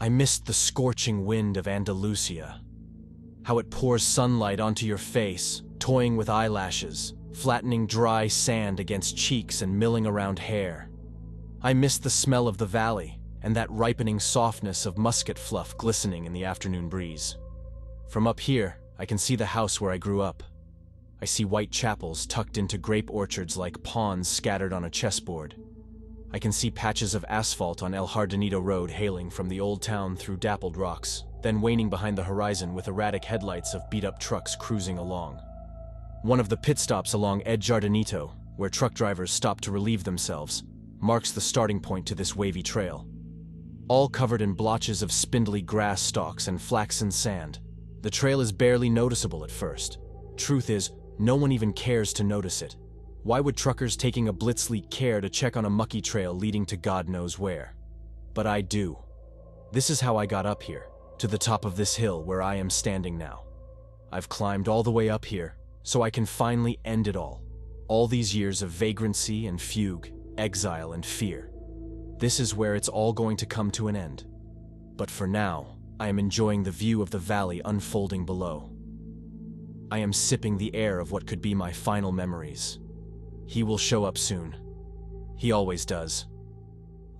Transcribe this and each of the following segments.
I missed the scorching wind of Andalusia. How it pours sunlight onto your face, toying with eyelashes, flattening dry sand against cheeks and milling around hair. I missed the smell of the valley and that ripening softness of musket fluff glistening in the afternoon breeze. From up here, I can see the house where I grew up. I see white chapels tucked into grape orchards like pawns scattered on a chessboard. I can see patches of asphalt on El Jardinito Road hailing from the old town through dappled rocks, then waning behind the horizon with erratic headlights of beat-up trucks cruising along. One of the pit stops along El Jardinito, where truck drivers stop to relieve themselves, marks the starting point to this wavy trail. All covered in blotches of spindly grass stalks and flaxen sand, the trail is barely noticeable at first. Truth is, no one even cares to notice it. Why would truckers taking a blitzleak care to check on a mucky trail leading to God knows where? But I do. This is how I got up here, to the top of this hill where I am standing now. I've climbed all the way up here, so I can finally end it all. All these years of vagrancy and fugue, exile and fear. This is where it's all going to come to an end. But for now, I am enjoying the view of the valley unfolding below. I am sipping the air of what could be my final memories. He will show up soon. He always does.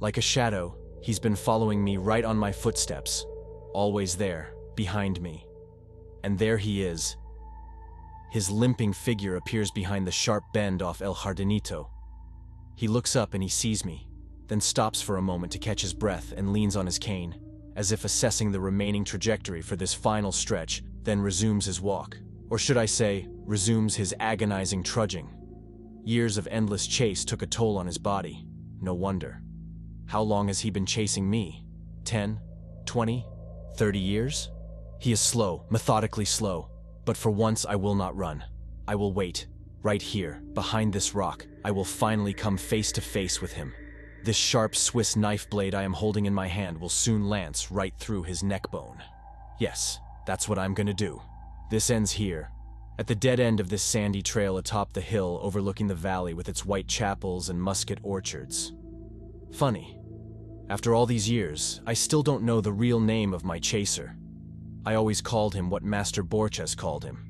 Like a shadow, he's been following me right on my footsteps, always there, behind me. And there he is. His limping figure appears behind the sharp bend off El Jardinito. He looks up and he sees me, then stops for a moment to catch his breath and leans on his cane, as if assessing the remaining trajectory for this final stretch, then resumes his walk. Or should I say, resumes his agonizing trudging. Years of endless chase took a toll on his body. No wonder. How long has he been chasing me? 10, 20, 30 years? He is slow, methodically slow. But for once I will not run. I will wait. Right here, behind this rock, I will finally come face to face with him. This sharp Swiss knife blade I am holding in my hand will soon lance right through his neck bone. Yes, that's what I'm gonna do. This ends here, at the dead end of this sandy trail atop the hill overlooking the valley with its white chapels and musket orchards. Funny. After all these years, I still don't know the real name of my chaser. I always called him what Master Borges called him.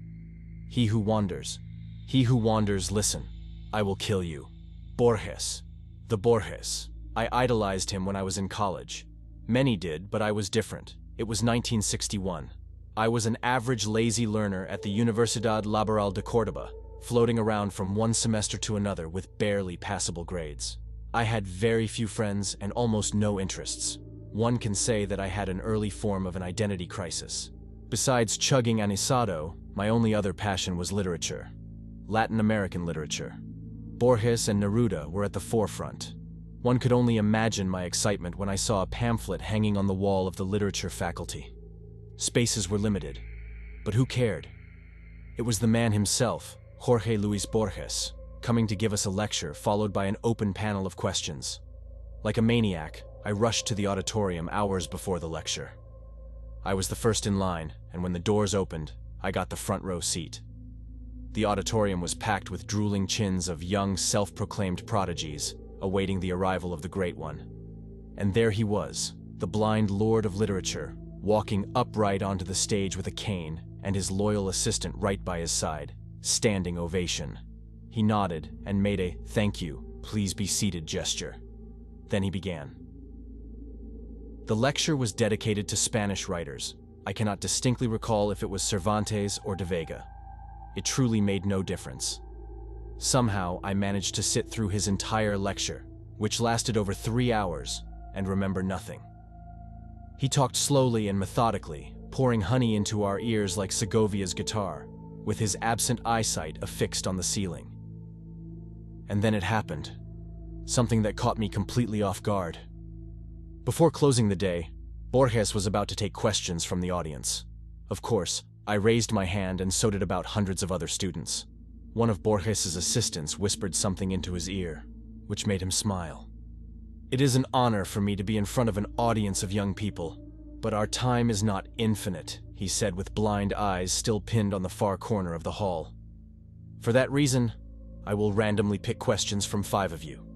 He who wanders. He who wanders, listen. I will kill you. Borges. The Borges. I idolized him when I was in college. Many did, but I was different. It was 1961. I was an average lazy learner at the Universidad Laboral de Córdoba, floating around from one semester to another with barely passable grades. I had very few friends and almost no interests. One can say that I had an early form of an identity crisis. Besides chugging anisado, my only other passion was literature. Latin American literature. Borges and Neruda were at the forefront. One could only imagine my excitement when I saw a pamphlet hanging on the wall of the literature faculty. Spaces were limited, but who cared? It was the man himself, Jorge Luis Borges, coming to give us a lecture followed by an open panel of questions. Like a maniac, I rushed to the auditorium hours before the lecture. I was the first in line, and when the doors opened, I got the front row seat. The auditorium was packed with drooling chins of young, self-proclaimed prodigies, awaiting the arrival of the Great One. And there he was, the blind lord of literature, walking upright onto the stage with a cane, and his loyal assistant right by his side. Standing ovation. He nodded and made a "thank you, please be seated" gesture. Then he began. The lecture was dedicated to Spanish writers. I cannot distinctly recall if it was Cervantes or de Vega. It truly made no difference. Somehow, I managed to sit through his entire lecture, which lasted over 3 hours, and remember nothing. He talked slowly and methodically, pouring honey into our ears like Segovia's guitar, with his absent eyesight affixed on the ceiling. And then it happened. Something that caught me completely off guard. Before closing the day, Borges was about to take questions from the audience. Of course, I raised my hand and so did about hundreds of other students. One of Borges's assistants whispered something into his ear, which made him smile. It is an honor for me to be in front of an audience of young people, but our time is not infinite, he said with blind eyes still pinned on the far corner of the hall. For that reason, I will randomly pick questions from 5 of you.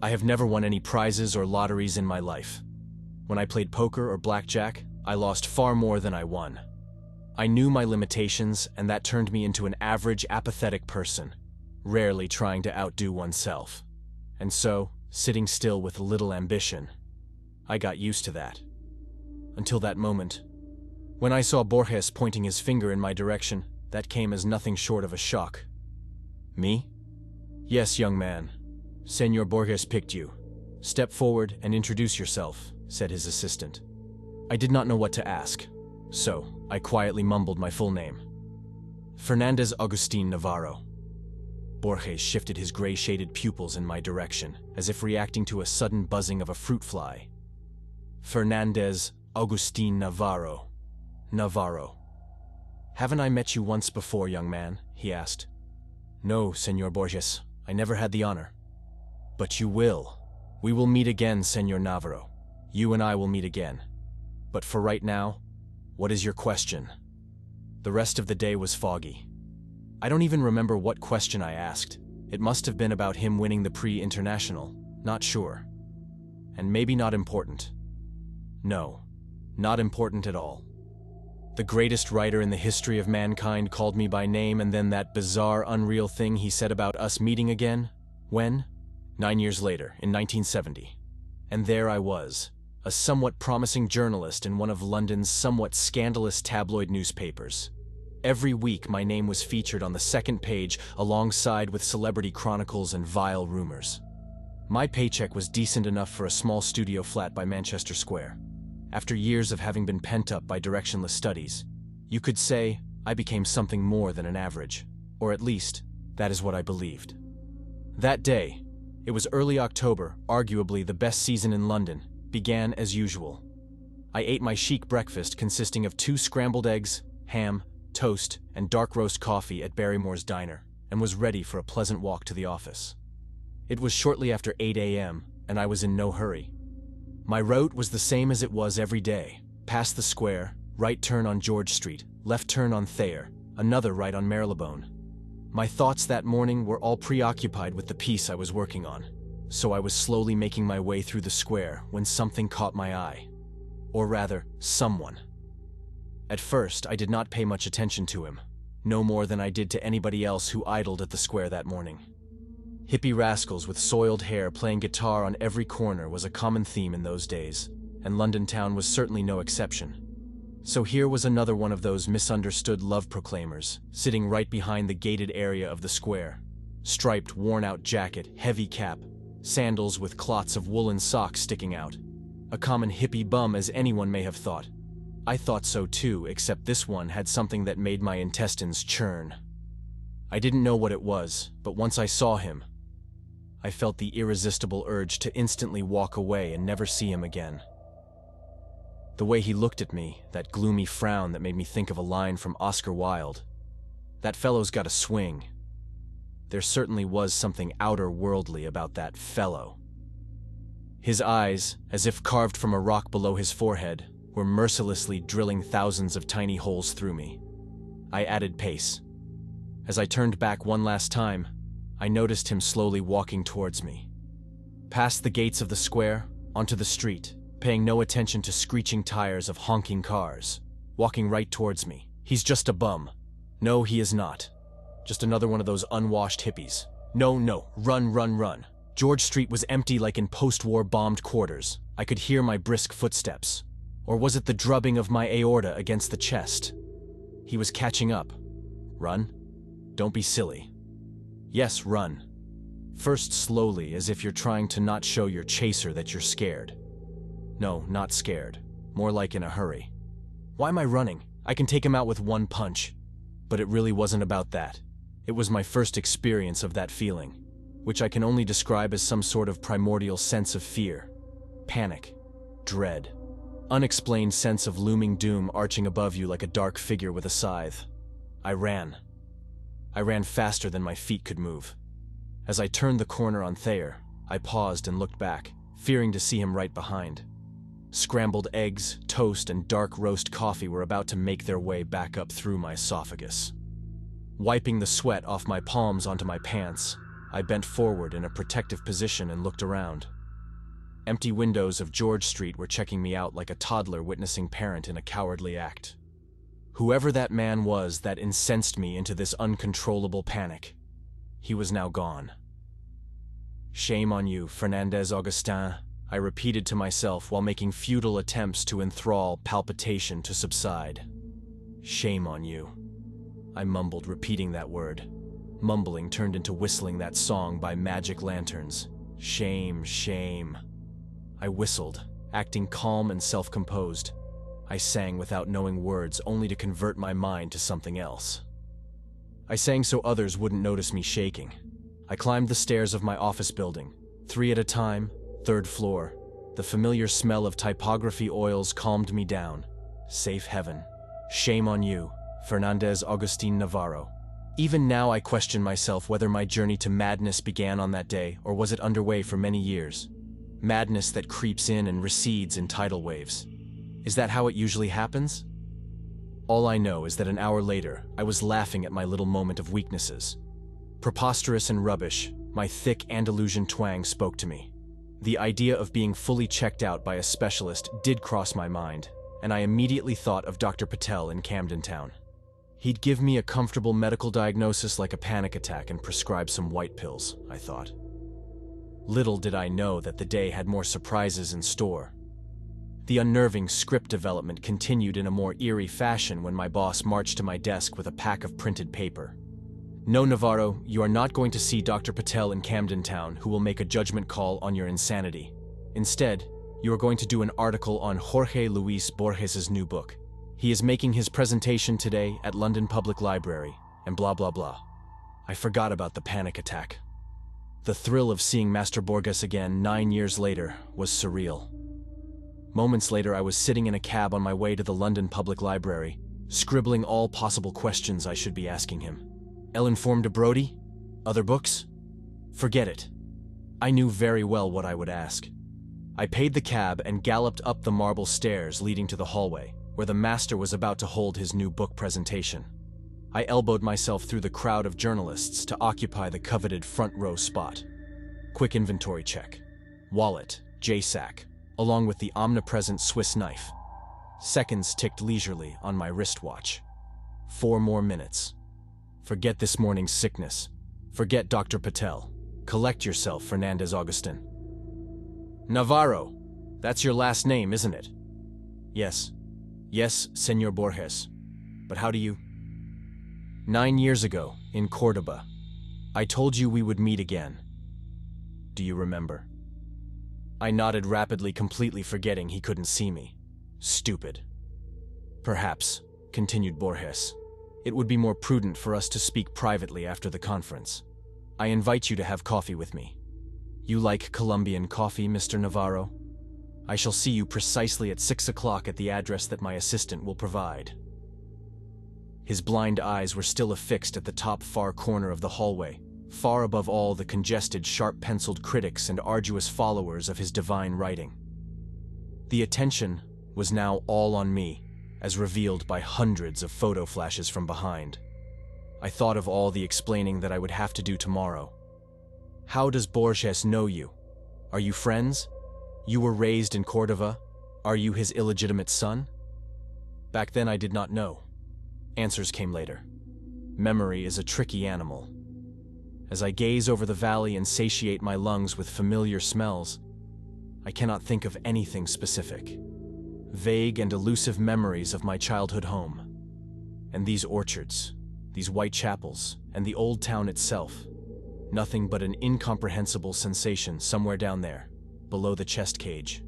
I have never won any prizes or lotteries in my life. When I played poker or blackjack, I lost far more than I won. I knew my limitations, and that turned me into an average, apathetic person, rarely trying to outdo oneself. And so, sitting still with little ambition, I got used to that. Until that moment, when I saw Borges pointing his finger in my direction, that came as nothing short of a shock. Me? Yes, young man. Senor Borges picked you. Step forward and introduce yourself, said his assistant. I did not know what to ask, so I quietly mumbled my full name. Fernandez Agustin Navarro. Borges shifted his gray-shaded pupils in my direction, as if reacting to a sudden buzzing of a fruit fly. Fernandez Agustin Navarro. Navarro. Haven't I met you once before, young man? He asked. No, Senor Borges. I never had the honor. But you will. We will meet again, Senor Navarro. You and I will meet again. But for right now, what is your question? The rest of the day was foggy. I don't even remember what question I asked. It must have been about him winning the Prix International. Not sure. And maybe not important. No, not important at all. The greatest writer in the history of mankind called me by name, and then that bizarre, unreal thing he said about us meeting again? When? 9 years later, in 1970. And there I was, a somewhat promising journalist in one of London's somewhat scandalous tabloid newspapers. Every week my name was featured on the second page alongside with celebrity chronicles and vile rumors. My paycheck was decent enough for a small studio flat by Manchester Square. After years of having been pent up by directionless studies, you could say I became something more than an average, or at least, that is what I believed. That day, it was early October, arguably the best season in London, began as usual. I ate my chic breakfast consisting of 2 scrambled eggs, ham, toast, and dark roast coffee at Barrymore's Diner, and was ready for a pleasant walk to the office. It was shortly after 8 a.m., and I was in no hurry. My route was the same as it was every day. Past the square, right turn on George Street, left turn on Thayer, another right on Marylebone. My thoughts that morning were all preoccupied with the piece I was working on, so I was slowly making my way through the square when something caught my eye. Or rather, someone. At first, I did not pay much attention to him, no more than I did to anybody else who idled at the square that morning. Hippie rascals with soiled hair playing guitar on every corner was a common theme in those days, and London town was certainly no exception. So here was another one of those misunderstood love proclaimers, sitting right behind the gated area of the square. Striped, worn-out jacket, heavy cap, sandals with clots of woolen socks sticking out. A common hippie bum, as anyone may have thought. I thought so too, except this one had something that made my intestines churn. I didn't know what it was, but once I saw him, I felt the irresistible urge to instantly walk away and never see him again. The way he looked at me, that gloomy frown that made me think of a line from Oscar Wilde. That fellow's got a swing. There certainly was something outer-worldly about that fellow. His eyes, as if carved from a rock below his forehead, were mercilessly drilling thousands of tiny holes through me. I added pace. As I turned back one last time, I noticed him slowly walking towards me. Past the gates of the square, onto the street, paying no attention to screeching tires of honking cars, walking right towards me. He's just a bum. No, he is not. Just another one of those unwashed hippies. No, run, run, run. George Street was empty like in post-war bombed quarters. I could hear my brisk footsteps. Or was it the drubbing of my aorta against the chest? He was catching up. Run? Don't be silly. Yes, run. First slowly, as if you're trying to not show your chaser that you're scared. No, not scared. More like in a hurry. Why am I running? I can take him out with one punch. But it really wasn't about that. It was my first experience of that feeling, which I can only describe as some sort of primordial sense of fear, panic, dread, unexplained sense of looming doom arching above you like a dark figure with a scythe. I ran. I ran faster than my feet could move. As I turned the corner on Thayer, I paused and looked back, fearing to see him right behind. Scrambled eggs, toast, and dark roast coffee were about to make their way back up through my esophagus. Wiping the sweat off my palms onto my pants, I bent forward in a protective position and looked around. Empty windows of George Street were checking me out like a toddler witnessing parent in a cowardly act. Whoever that man was that incensed me into this uncontrollable panic, he was now gone. Shame on you, Fernandez Augustin, I repeated to myself while making futile attempts to enthrall palpitation to subside. Shame on you. I mumbled, repeating that word. Mumbling turned into whistling that song by Magic Lanterns. Shame, shame. I whistled, acting calm and self-composed. I sang without knowing words, only to convert my mind to something else. I sang so others wouldn't notice me shaking. I climbed the stairs of my office building, 3 at a time, 3rd floor. The familiar smell of typography oils calmed me down. Safe heaven. Shame on you, Fernandez Agustin Navarro. Even now I question myself whether my journey to madness began on that day or was it underway for many years. Madness that creeps in and recedes in tidal waves. Is that how it usually happens? All I know is that an hour later, I was laughing at my little moment of weaknesses. Preposterous and rubbish, my thick Andalusian twang spoke to me. The idea of being fully checked out by a specialist did cross my mind, and I immediately thought of Dr. Patel in Camden Town. He'd give me a comfortable medical diagnosis like a panic attack and prescribe some white pills, I thought. Little did I know that the day had more surprises in store. The unnerving script development continued in a more eerie fashion when my boss marched to my desk with a pack of printed paper. No, Navarro, you are not going to see Dr. Patel in Camden Town, who will make a judgment call on your insanity. Instead, you are going to do an article on Jorge Luis Borges's new book. He is making his presentation today at London Public Library, and blah blah blah. I forgot about the panic attack. The thrill of seeing Master Borges again 9 years later was surreal. Moments later, I was sitting in a cab on my way to the London Public Library, scribbling all possible questions I should be asking him. El Informe de Brody? Other books? Forget it. I knew very well what I would ask. I paid the cab and galloped up the marble stairs leading to the hallway, where the master was about to hold his new book presentation. I elbowed myself through the crowd of journalists to occupy the coveted front row spot. Quick inventory check. Wallet, J-sack, along with the omnipresent Swiss knife. Seconds ticked leisurely on my wristwatch. 4 more minutes. Forget this morning's sickness. Forget Dr. Patel. Collect yourself, Fernandez Agustin. Navarro, that's your last name, isn't it? Yes. Yes, Senor Borges. But how do you... 9 years ago, in Cordoba, I told you we would meet again. Do you remember? I nodded rapidly, completely forgetting he couldn't see me. Stupid. Perhaps, continued Borges, it would be more prudent for us to speak privately after the conference. I invite you to have coffee with me. You like Colombian coffee, Mr. Navarro? I shall see you precisely at 6 o'clock at the address that my assistant will provide. His blind eyes were still affixed at the top far corner of the hallway, far above all the congested, sharp-penciled critics and arduous followers of his divine writing. The attention was now all on me, as revealed by hundreds of photo flashes from behind. I thought of all the explaining that I would have to do tomorrow. How does Borges know you? Are you friends? You were raised in Cordova? Are you his illegitimate son? Back then I did not know. Answers came later. Memory is a tricky animal. As I gaze over the valley and satiate my lungs with familiar smells, I cannot think of anything specific. Vague and elusive memories of my childhood home. And these orchards, these white chapels, and the old town itself. Nothing but an incomprehensible sensation somewhere down there, below the chest cage.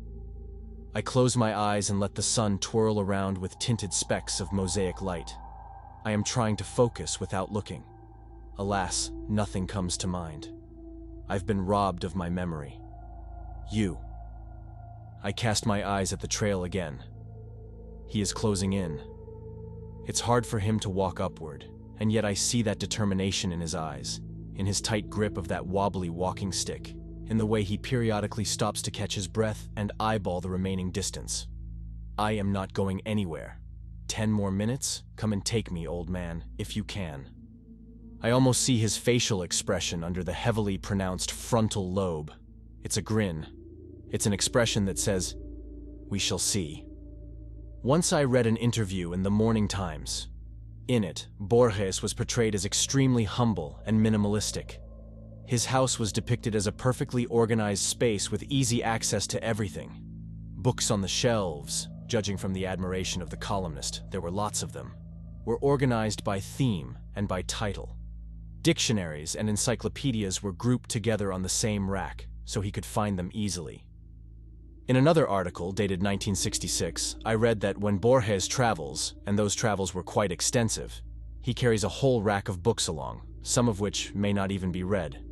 I close my eyes and let the sun twirl around with tinted specks of mosaic light. I am trying to focus without looking. Alas, nothing comes to mind. I've been robbed of my memory. You. I cast my eyes at the trail again. He is closing in. It's hard for him to walk upward, and yet I see that determination in his eyes, in his tight grip of that wobbly walking stick, in the way he periodically stops to catch his breath and eyeball the remaining distance. I am not going anywhere. 10 more minutes? Come and take me, old man, if you can. I almost see his facial expression under the heavily pronounced frontal lobe. It's a grin. It's an expression that says, "We shall see." Once I read an interview in the Morning Times. In it, Borges was portrayed as extremely humble and minimalistic. His house was depicted as a perfectly organized space with easy access to everything. Books on the shelves, judging from the admiration of the columnist, there were lots of them, were organized by theme and by title. Dictionaries and encyclopedias were grouped together on the same rack, so he could find them easily. In another article, dated 1966, I read that when Borges travels, and those travels were quite extensive, he carries a whole rack of books along, some of which may not even be read.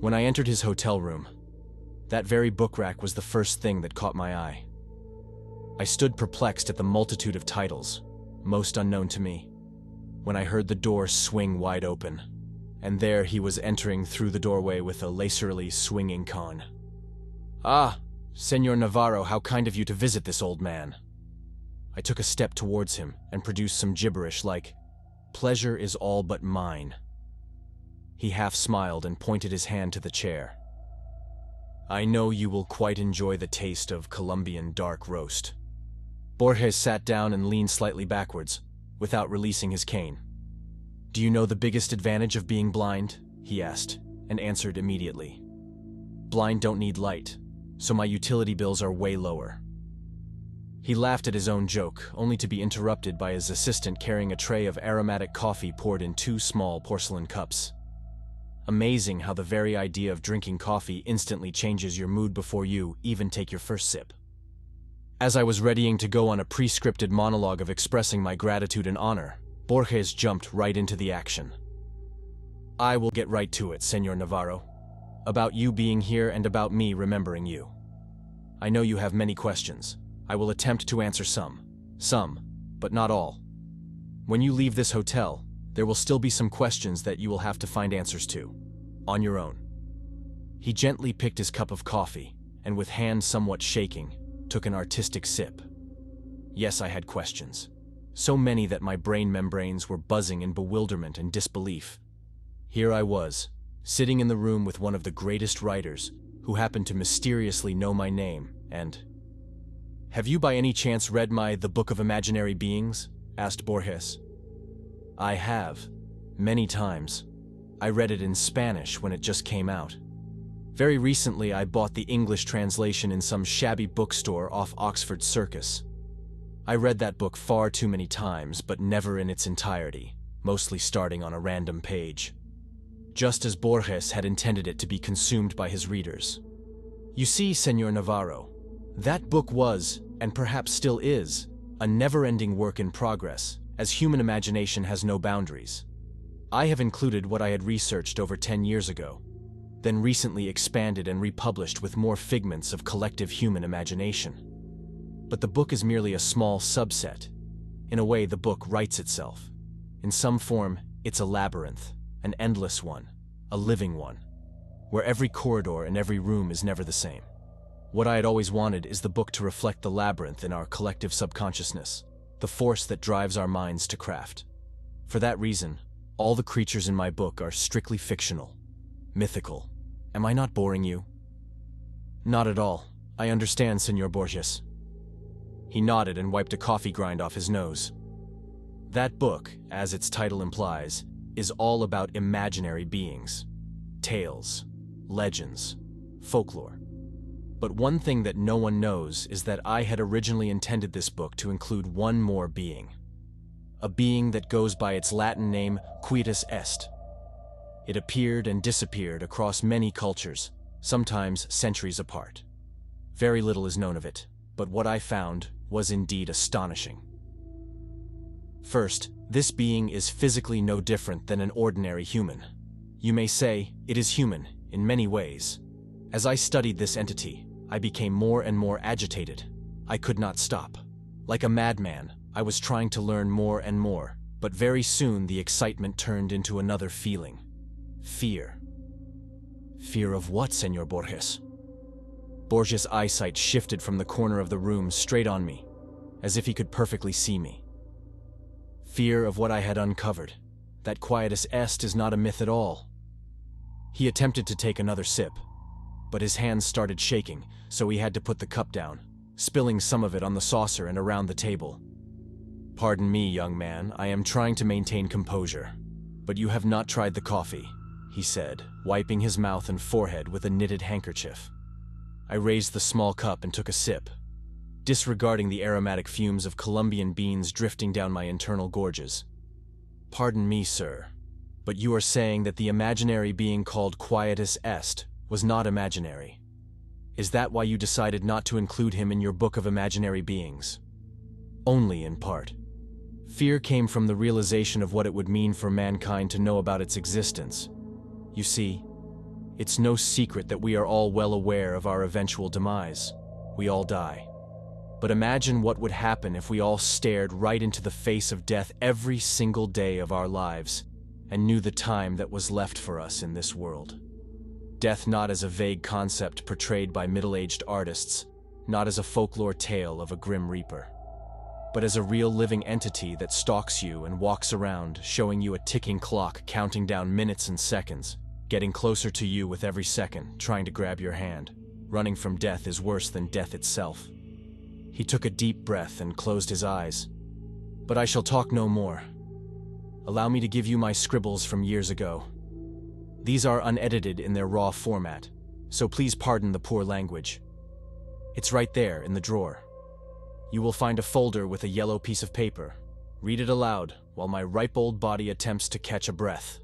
When I entered his hotel room, that very book rack was the first thing that caught my eye. I stood perplexed at the multitude of titles, most unknown to me, when I heard the door swing wide open, and there he was entering through the doorway with a lacerily swinging con. "Ah, Senor Navarro, how kind of you to visit this old man." I took a step towards him and produced some gibberish like, "Pleasure is all but mine." He half smiled and pointed his hand to the chair. "I know you will quite enjoy the taste of Colombian dark roast." Borges sat down and leaned slightly backwards, without releasing his cane. "Do you know the biggest advantage of being blind?" he asked, and answered immediately. "Blind don't need light, so my utility bills are way lower." He laughed at his own joke, only to be interrupted by his assistant carrying a tray of aromatic coffee poured in 2 small porcelain cups. Amazing how the very idea of drinking coffee instantly changes your mood before you even take your first sip. As I was readying to go on a pre-scripted monologue of expressing my gratitude and honor, Borges jumped right into the action. "I will get right to it, Senor Navarro. About you being here and about me remembering you. I know you have many questions. I will attempt to answer some, but not all. When you leave this hotel, there will still be some questions that you will have to find answers to, on your own." He gently picked his cup of coffee, and with hand somewhat shaking, took an artistic sip. Yes, I had questions. So many that my brain membranes were buzzing in bewilderment and disbelief. Here I was, sitting in the room with one of the greatest writers, who happened to mysteriously know my name, and... "Have you by any chance read The Book of Imaginary Beings?" asked Borges. "I have. Many times. I read it in Spanish when it just came out. Very recently I bought the English translation in some shabby bookstore off Oxford Circus. I read that book far too many times, but never in its entirety, mostly starting on a random page. Just as Borges had intended it to be consumed by his readers. You see, Senor Navarro, that book was, and perhaps still is, a never-ending work in progress, as human imagination has no boundaries. I have included what I had researched over 10 years ago, then recently expanded and republished with more figments of collective human imagination. But the book is merely a small subset. In a way, the book writes itself. In some form, it's a labyrinth, an endless one, a living one, where every corridor and every room is never the same. What I had always wanted is the book to reflect the labyrinth in our collective subconsciousness, the force that drives our minds to craft. For that reason, all the creatures in my book are strictly fictional, mythical. Am I not boring you? Not at all. I understand, Senor Borges. He nodded and wiped a coffee grind off his nose. That book, as its title implies, is all about imaginary beings, tales, legends, folklore. But one thing that no one knows is that I had originally intended this book to include one more being. A being that goes by its Latin name, Quietus Est. It appeared and disappeared across many cultures, sometimes centuries apart. Very little is known of it, but what I found was indeed astonishing. First, this being is physically no different than an ordinary human. You may say it is human in many ways. As I studied this entity, I became more and more agitated. I could not stop. Like a madman, I was trying to learn more and more, but very soon the excitement turned into another feeling. Fear. Fear of what, Senor Borges? Borges' eyesight shifted from the corner of the room straight on me, as if he could perfectly see me. Fear of what I had uncovered. That Quietus Est is not a myth at all. He attempted to take another sip. but his hands started shaking, so he had to put the cup down, spilling some of it on the saucer and around the table. "Pardon me, young man, I am trying to maintain composure. But you have not tried the coffee," he said, wiping his mouth and forehead with a knitted handkerchief. I raised the small cup and took a sip, disregarding the aromatic fumes of Colombian beans drifting down my internal gorges. "Pardon me, sir, but you are saying that the imaginary being called Quietus Est was not imaginary. Is that why you decided not to include him in your book of imaginary beings?" "Only in part. Fear came from the realization of what it would mean for mankind to know about its existence. You see, it's no secret that we are all well aware of our eventual demise. We all die. But imagine what would happen if we all stared right into the face of death every single day of our lives and knew the time that was left for us in this world. Death not as a vague concept portrayed by middle-aged artists, not as a folklore tale of a grim reaper, but as a real living entity that stalks you and walks around, showing you a ticking clock counting down minutes and seconds, getting closer to you with every second, trying to grab your hand. Running from death is worse than death itself." He took a deep breath and closed his eyes. "But I shall talk no more. Allow me to give you my scribbles from years ago. These are unedited in their raw format, so please pardon the poor language. It's right there in the drawer. You will find a folder with a yellow piece of paper. Read it aloud while my ripe old body attempts to catch a breath."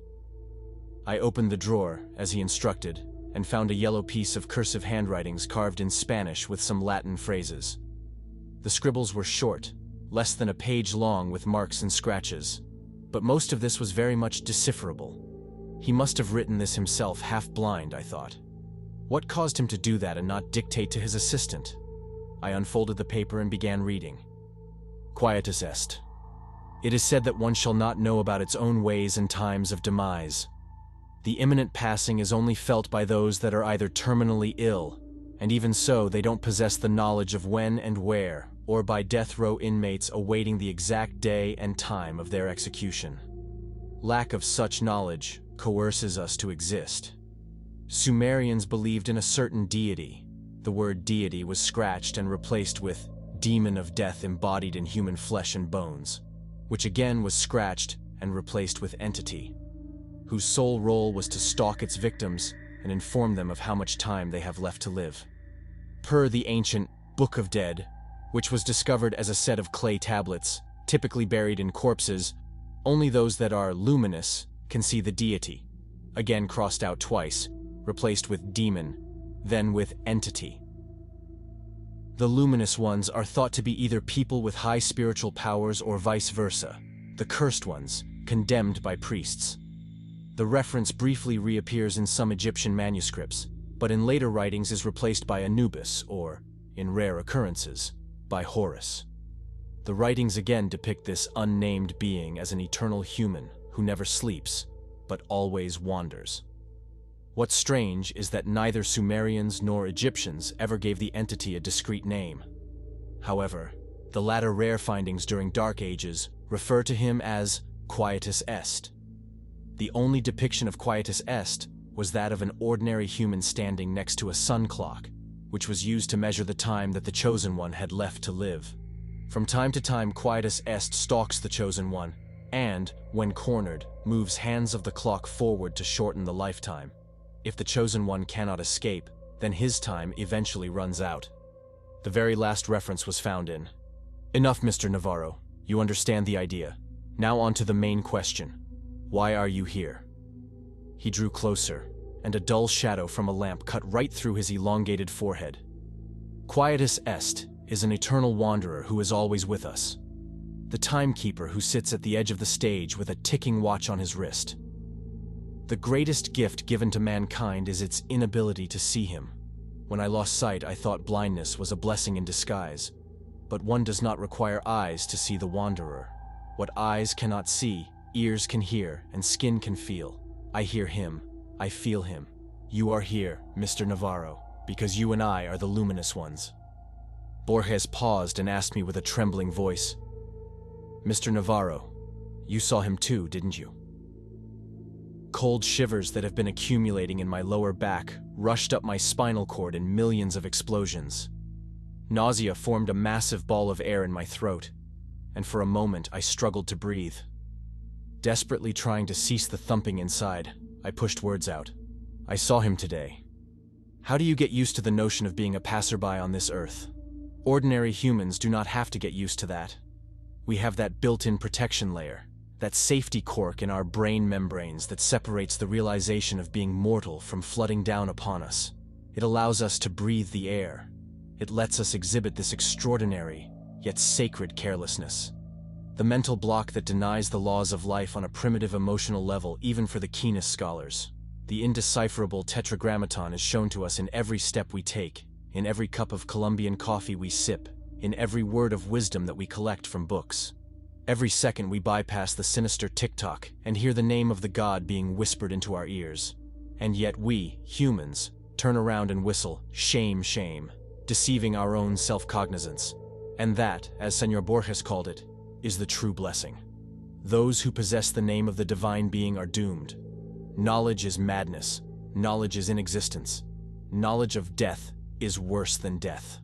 I opened the drawer, as he instructed, and found a yellow piece of cursive handwritings carved in Spanish with some Latin phrases. The scribbles were short, less than a page long with marks and scratches, but most of this was very much decipherable. He must have written this himself, half blind, I thought. What caused him to do that and not dictate to his assistant? I unfolded the paper and began reading. "Quietus est. It is said that one shall not know about its own ways and times of demise. The imminent passing is only felt by those that are either terminally ill, and even so they don't possess the knowledge of when and where, or by death row inmates awaiting the exact day and time of their execution. Lack of such knowledge coerces us to exist. Sumerians believed in a certain deity. The word deity was scratched and replaced with demon of death embodied in human flesh and bones, which again was scratched and replaced with entity, whose sole role was to stalk its victims and inform them of how much time they have left to live. Per the ancient Book of Dead, which was discovered as a set of clay tablets, typically buried in corpses, only those that are luminous can see the deity, again crossed out twice, replaced with demon, then with entity. The luminous ones are thought to be either people with high spiritual powers or vice versa, the cursed ones, condemned by priests. The reference briefly reappears in some Egyptian manuscripts, but in later writings is replaced by Anubis or, in rare occurrences, by Horus. The writings again depict this unnamed being as an eternal human who never sleeps, but always wanders. What's strange is that neither Sumerians nor Egyptians ever gave the entity a discrete name. However, the latter rare findings during Dark Ages refer to him as Quietus Est. The only depiction of Quietus Est was that of an ordinary human standing next to a sun clock, which was used to measure the time that the Chosen One had left to live. From time to time, Quietus Est stalks the Chosen One, and, when cornered, moves hands of the clock forward to shorten the lifetime. If the Chosen One cannot escape, then his time eventually runs out. The very last reference was found in. Enough, Mr. Navarro. You understand the idea. Now on to the main question. Why are you here? He drew closer, and a dull shadow from a lamp cut right through his elongated forehead. Quietus Est is an eternal wanderer who is always with us. The timekeeper who sits at the edge of the stage with a ticking watch on his wrist. The greatest gift given to mankind is its inability to see him. When I lost sight, I thought blindness was a blessing in disguise. But one does not require eyes to see the wanderer. What eyes cannot see, ears can hear, and skin can feel. I hear him. I feel him. You are here, Mr. Navarro, because you and I are the luminous ones. Borges paused and asked me with a trembling voice, Mr. Navarro, you saw him too, didn't you? Cold shivers that have been accumulating in my lower back rushed up my spinal cord in millions of explosions. Nausea formed a massive ball of air in my throat, and for a moment I struggled to breathe. Desperately trying to cease the thumping inside, I pushed words out. I saw him today. How do you get used to the notion of being a passerby on this earth? Ordinary humans do not have to get used to that. We have that built-in protection layer, that safety cork in our brain membranes that separates the realization of being mortal from flooding down upon us. It allows us to breathe the air. It lets us exhibit this extraordinary, yet sacred carelessness. The mental block that denies the laws of life on a primitive emotional level even for the keenest scholars. The indecipherable tetragrammaton is shown to us in every step we take, in every cup of Colombian coffee we sip, in every word of wisdom that we collect from books. Every second we bypass the sinister tick-tock and hear the name of the god being whispered into our ears. And yet we, humans, turn around and whistle, shame, shame, deceiving our own self-cognizance. And that, as Senor Borges called it, is the true blessing. Those who possess the name of the divine being are doomed. Knowledge is madness. Knowledge is inexistence. Knowledge of death is worse than death.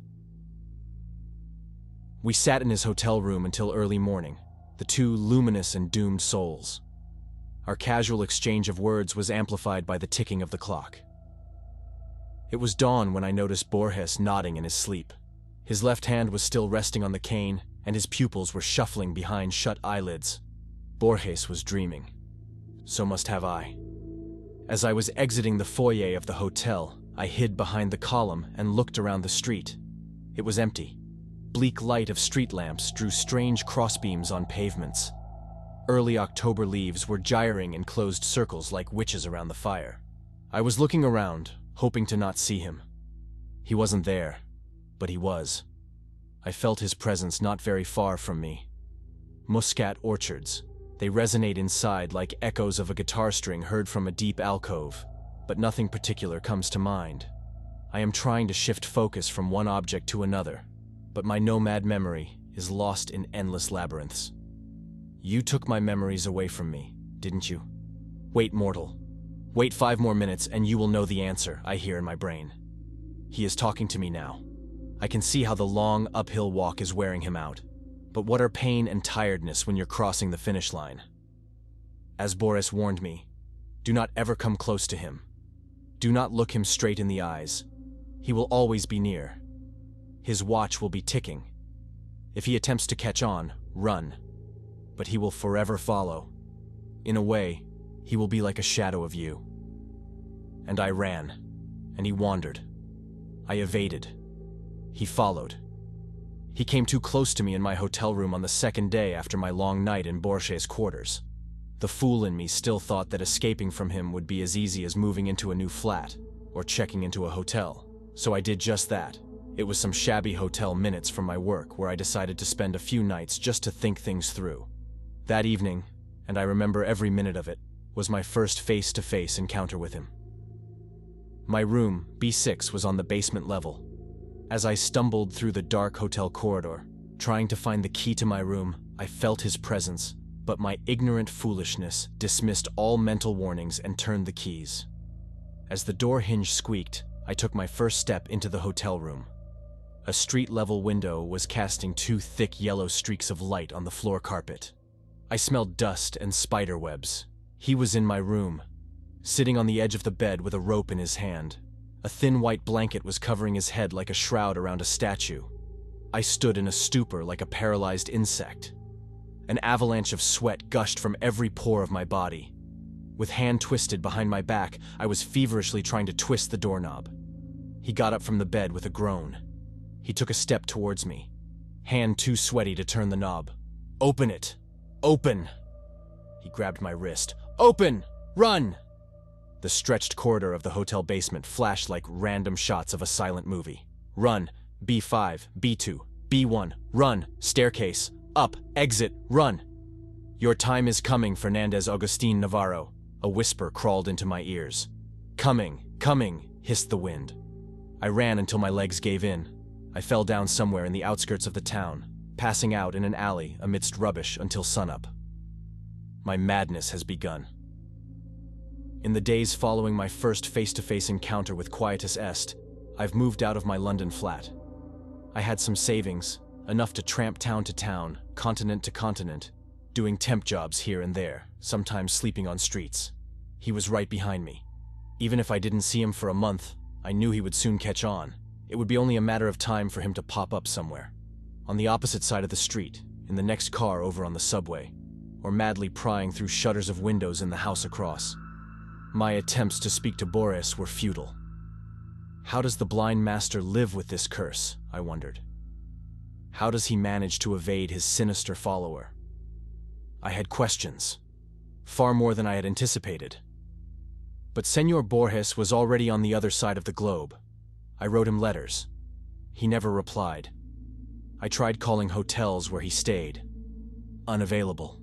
We sat in his hotel room until early morning, the two luminous and doomed souls. Our casual exchange of words was amplified by the ticking of the clock. It was dawn when I noticed Borges nodding in his sleep. His left hand was still resting on the cane, and his pupils were shuffling behind shut eyelids. Borges was dreaming. So must have I. As I was exiting the foyer of the hotel, I hid behind the column and looked around the street. It was empty. Bleak light of street lamps drew strange crossbeams on pavements. Early October leaves were gyring in closed circles like witches around the fire. I was looking around, hoping to not see him. He wasn't there, but he was. I felt his presence not very far from me. Muscat orchards. They resonate inside like echoes of a guitar string heard from a deep alcove, but nothing particular comes to mind. I am trying to shift focus from one object to another, but my nomad memory is lost in endless labyrinths. You took my memories away from me, didn't you? Wait, mortal. Wait 5 more minutes and you will know the answer, I hear in my brain. He is talking to me now. I can see how the long, uphill walk is wearing him out. But what are pain and tiredness when you're crossing the finish line? As Boris warned me, do not ever come close to him. Do not look him straight in the eyes. He will always be near. His watch will be ticking. If he attempts to catch on, run. But he will forever follow. In a way, he will be like a shadow of you. And I ran, and he wandered. I evaded. He followed. He came too close to me in my hotel room on the second day after my long night in Borges' quarters. The fool in me still thought that escaping from him would be as easy as moving into a new flat or checking into a hotel. So I did just that. It was some shabby hotel minutes from my work where I decided to spend a few nights just to think things through. That evening, and I remember every minute of it, was my first face-to-face encounter with him. My room, B6, was on the basement level. As I stumbled through the dark hotel corridor, trying to find the key to my room, I felt his presence, but my ignorant foolishness dismissed all mental warnings and turned the keys. As the door hinge squeaked, I took my first step into the hotel room. A street-level window was casting 2 thick yellow streaks of light on the floor carpet. I smelled dust and spider webs. He was in my room, sitting on the edge of the bed with a rope in his hand. A thin white blanket was covering his head like a shroud around a statue. I stood in a stupor like a paralyzed insect. An avalanche of sweat gushed from every pore of my body. With hand twisted behind my back, I was feverishly trying to twist the doorknob. He got up from the bed with a groan. He took a step towards me, hand too sweaty to turn the knob. "Open it! Open!" He grabbed my wrist. "Open! Run!" The stretched corridor of the hotel basement flashed like random shots of a silent movie. Run, B5, B2, B1, run, staircase, up, exit, run. "Your time is coming, Fernandez Agustin Navarro," a whisper crawled into my ears. "Coming, coming," hissed the wind. I ran until my legs gave in. I fell down somewhere in the outskirts of the town, passing out in an alley amidst rubbish until sunup. My madness has begun. In the days following my first face-to-face encounter with Quietus Est, I've moved out of my London flat. I had some savings, enough to tramp town to town, continent to continent, doing temp jobs here and there, sometimes sleeping on streets. He was right behind me. Even if I didn't see him for a month, I knew he would soon catch on. It would be only a matter of time for him to pop up somewhere. On the opposite side of the street, in the next car over on the subway, or madly prying through shutters of windows in the house across. My attempts to speak to Boris were futile. How does the blind master live with this curse, I wondered. How does he manage to evade his sinister follower? I had questions, far more than I had anticipated. But Senor Borges was already on the other side of the globe. I wrote him letters. He never replied. I tried calling hotels where he stayed. Unavailable.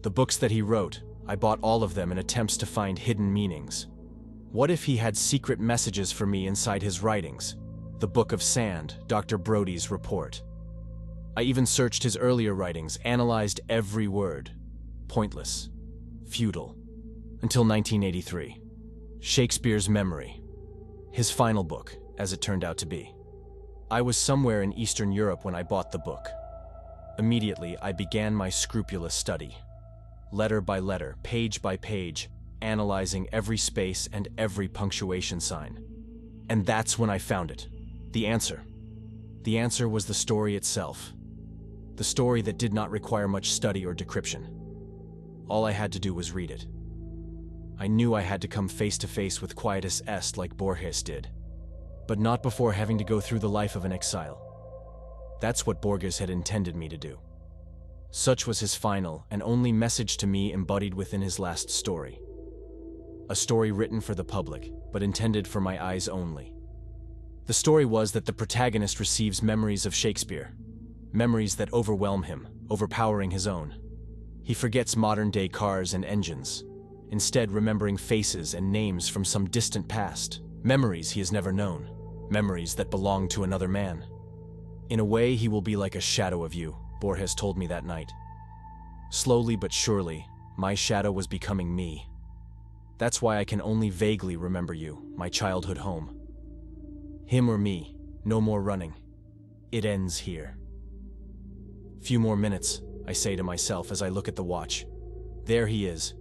The books that he wrote, I bought all of them in attempts to find hidden meanings. What if he had secret messages for me inside his writings? The Book of Sand, Dr. Brody's report. I even searched his earlier writings, analyzed every word. Pointless. Futile. Until 1983. Shakespeare's Memory. His final book, as it turned out to be. I was somewhere in Eastern Europe when I bought the book. Immediately, I began my scrupulous study. Letter by letter, page by page, analyzing every space and every punctuation sign. And that's when I found it. The answer. The answer was the story itself. The story that did not require much study or decryption. All I had to do was read it. I knew I had to come face to face with Quietus Est like Borges did, but not before having to go through the life of an exile. That's what Borges had intended me to do. Such was his final and only message to me embodied within his last story. A story written for the public, but intended for my eyes only. The story was that the protagonist receives memories of Shakespeare, memories that overwhelm him, overpowering his own. He forgets modern-day cars and engines, instead remembering faces and names from some distant past, memories he has never known, memories that belong to another man. In a way, he will be like a shadow of you, Borges told me that night. Slowly but surely, my shadow was becoming me. That's why I can only vaguely remember you, my childhood home. Him or me, no more running. It ends here. Few more minutes, I say to myself as I look at the watch. There he is.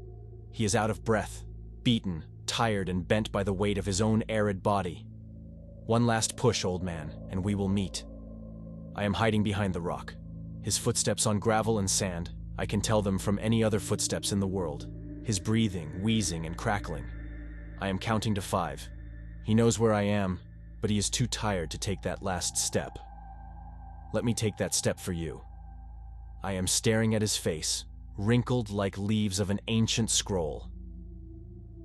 He is out of breath, beaten, tired, and bent by the weight of his own arid body. One last push, old man, and we will meet. I am hiding behind the rock. His footsteps on gravel and sand, I can tell them from any other footsteps in the world. His breathing, wheezing, and crackling. I am counting to 5. He knows where I am, but he is too tired to take that last step. Let me take that step for you. I am staring at his face, wrinkled like leaves of an ancient scroll.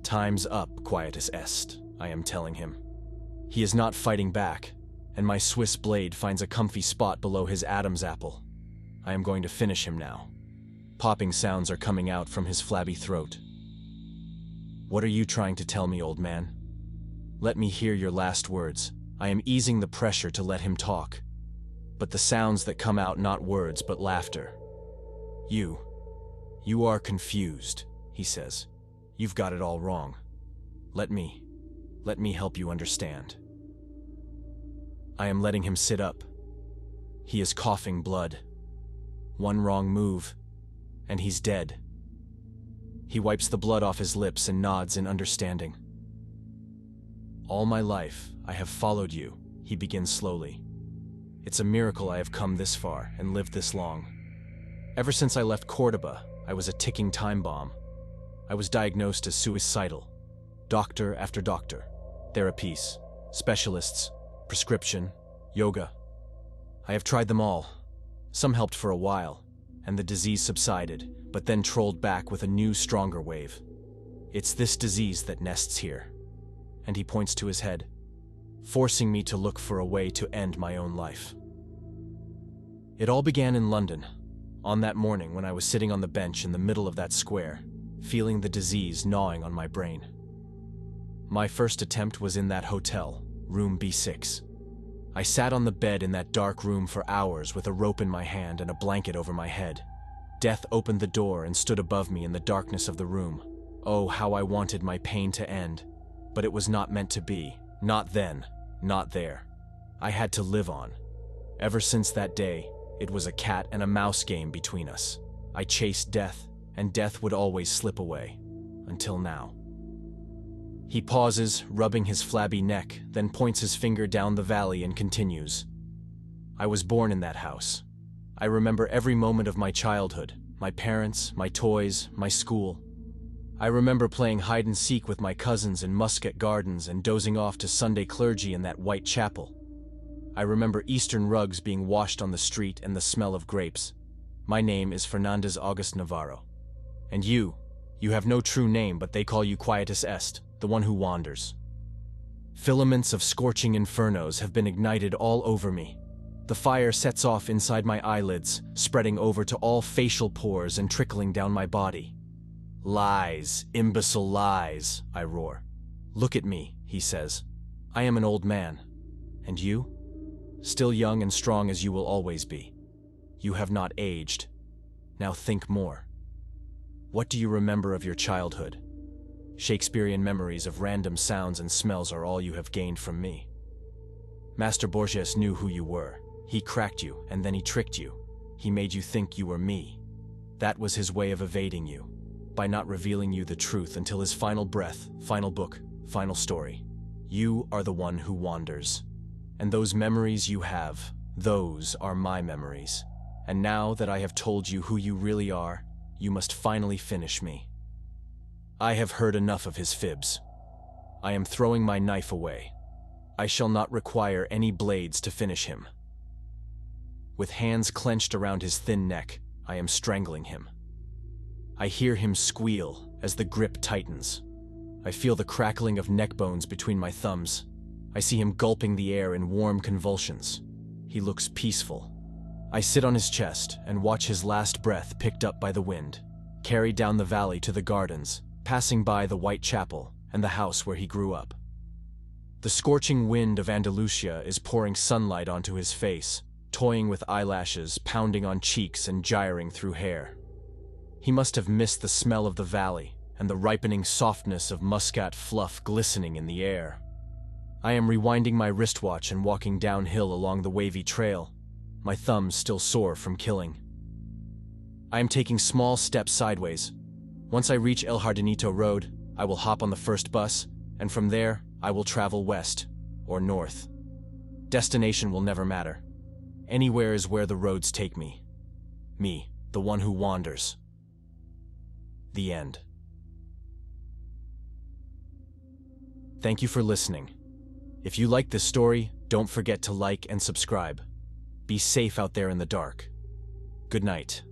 Time's up, Quietus Est, I am telling him. He is not fighting back, and my Swiss blade finds a comfy spot below his Adam's apple. I am going to finish him now. Popping sounds are coming out from his flabby throat. What are you trying to tell me, old man? Let me hear your last words. I am easing the pressure to let him talk. But the sounds that come out, not words, but laughter. You are confused, he says. You've got it all wrong. Let me help you understand. I am letting him sit up. He is coughing blood. One wrong move, and he's dead. He wipes the blood off his lips and nods in understanding. All my life, I have followed you, he begins slowly. It's a miracle I have come this far and lived this long. Ever since I left Cordoba, I was a ticking time bomb. I was diagnosed as suicidal. Doctor after doctor, therapies, specialists, prescription, yoga. I have tried them all. Some helped for a while, and the disease subsided, but then trolled back with a new, stronger wave. It's this disease that nests here. And he points to his head, forcing me to look for a way to end my own life. It all began in London, on that morning when I was sitting on the bench in the middle of that square, feeling the disease gnawing on my brain. My first attempt was in that hotel, room B6. I sat on the bed in that dark room for hours with a rope in my hand and a blanket over my head. Death opened the door and stood above me in the darkness of the room, Oh, how I wanted my pain to end. But it was not meant to be. Not then. Not there. I had to live on. Ever since that day, it was a cat and a mouse game between us. I chased death, and death would always slip away. Until now. He pauses, rubbing his flabby neck, then points his finger down the valley and continues. I was born in that house. I remember every moment of my childhood, my parents, my toys, my school. I remember playing hide and seek with my cousins in Muscat Gardens and dozing off to Sunday clergy in that white chapel. I remember Eastern rugs being washed on the street and the smell of grapes. My name is Fernandez August Navarro. And you have no true name, but they call you Quietus Est, the one who wanders. Filaments of scorching infernos have been ignited all over me. The fire sets off inside my eyelids, spreading over to all facial pores and trickling down my body. Lies, imbecile lies, I roar. Look at me, he says. I am an old man. And you? Still young and strong as you will always be. You have not aged. Now think more. What do you remember of your childhood? Shakespearean memories of random sounds and smells are all you have gained from me. Master Borges knew who you were. He cracked you, and then he tricked you. He made you think you were me. That was his way of evading you, by not revealing you the truth until his final breath, final book, final story. You are the one who wanders. And those memories you have, those are my memories. And now that I have told you who you really are, you must finally finish me. I have heard enough of his fibs. I am throwing my knife away. I shall not require any blades to finish him. With hands clenched around his thin neck, I am strangling him. I hear him squeal as the grip tightens. I feel the crackling of neck bones between my thumbs. I see him gulping the air in warm convulsions. He looks peaceful. I sit on his chest and watch his last breath picked up by the wind, carried down the valley to the gardens, passing by the white chapel and the house where he grew up. The scorching wind of Andalusia is pouring sunlight onto his face, toying with eyelashes, pounding on cheeks and gyring through hair. He must have missed the smell of the valley and the ripening softness of muscat fluff glistening in the air. I am rewinding my wristwatch and walking downhill along the wavy trail, my thumbs still sore from killing. I am taking small steps sideways. Once I reach El Jardinito Road, I will hop on the first bus, and from there, I will travel west or north. Destination will never matter. Anywhere is where the roads take me. Me, the one who wanders. The end. Thank you for listening. If you like this story, don't forget to like and subscribe. Be safe out there in the dark. Good night.